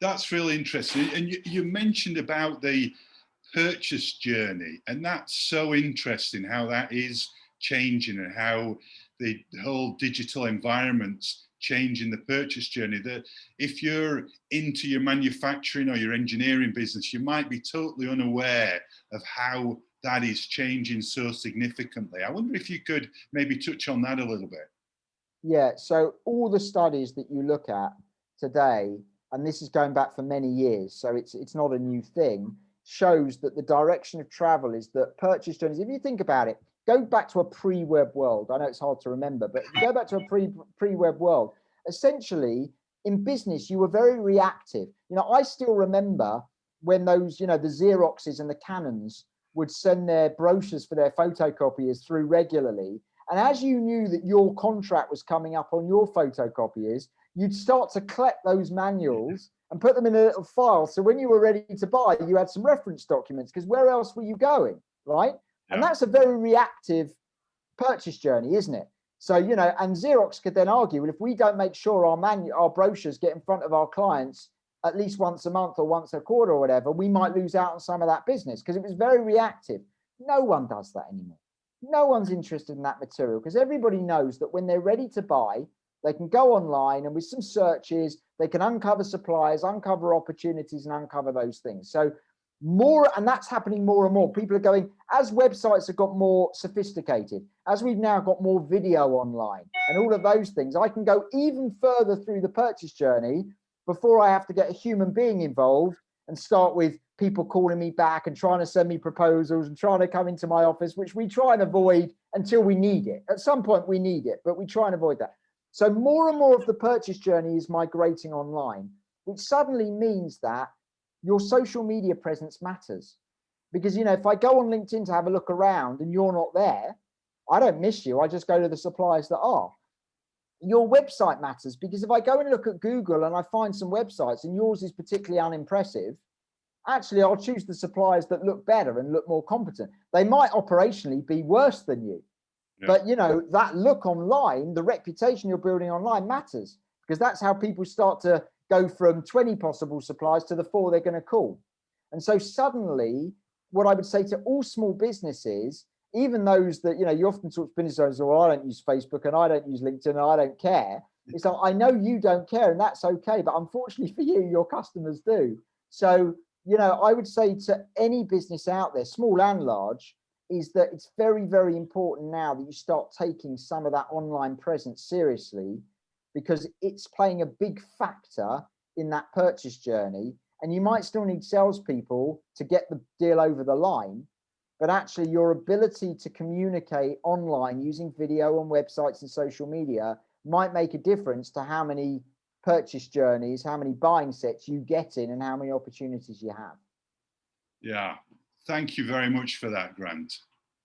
That's really interesting. And you mentioned about the purchase journey, and that's so interesting how that is changing and how the whole digital environment's changing the purchase journey. That if you're into your manufacturing or your engineering business, you might be totally unaware of how that is changing so significantly. I wonder if you could maybe touch on that a little bit. Yeah, so all the studies that you look at today, and this is going back for many years, so it's not a new thing, shows that the direction of travel is that purchase journeys, if you think about it, go back to a pre-web world. I know it's hard to remember, but go back to a pre-web world. Essentially, in business, you were very reactive. You know, I still remember when those, you know, the Xeroxes and the Canons would send their brochures for their photocopiers through regularly. And as you knew that your contract was coming up on your photocopiers, you'd start to collect those manuals and put them in a little file. So when you were ready to buy, you had some reference documents, because where else were you going, right? Yeah. And that's a very reactive purchase journey, isn't it? So, you know, and Xerox could then argue, well, if we don't make sure our brochures get in front of our clients at least once a month or once a quarter or whatever, we might lose out on some of that business, because it was very reactive. No one does that anymore. No one's interested in that material, because everybody knows that when they're ready to buy, they can go online and with some searches, they can uncover suppliers, uncover opportunities, and uncover those things. So more, and that's happening more and more. People are going, as websites have got more sophisticated, as we've now got more video online and all of those things, I can go even further through the purchase journey before I have to get a human being involved and start with people calling me back and trying to send me proposals and trying to come into my office, which we try and avoid until we need it. At some point we need it, but we try and avoid that. So more and more of the purchase journey is migrating online, which suddenly means that your social media presence matters. Because, you know, if I go on LinkedIn to have a look around and you're not there, I don't miss you. I just go to the suppliers that are. Your website matters, because if I go and look at Google and I find some websites and yours is particularly unimpressive, actually I'll choose the suppliers that look better and look more competent. They might operationally be worse than you. Yeah. But, you know, that look online, the reputation you're building online matters, because that's how people start to go from 20 possible suppliers to the 4 they're going to call. And so suddenly, what I would say to all small businesses, even those that, you know, you often talk to business owners, well, I don't use Facebook and I don't use LinkedIn and I don't care. It's like, I know you don't care and that's okay, but unfortunately for you, your customers do. So, you know, I would say to any business out there, small and large, is that it's very, very important now that you start taking some of that online presence seriously, because it's playing a big factor in that purchase journey. And you might still need salespeople to get the deal over the line, but actually your ability to communicate online using video on websites and social media might make a difference to how many purchase journeys, how many buying sets you get in, and how many opportunities you have. Yeah, thank you very much for that, Grant.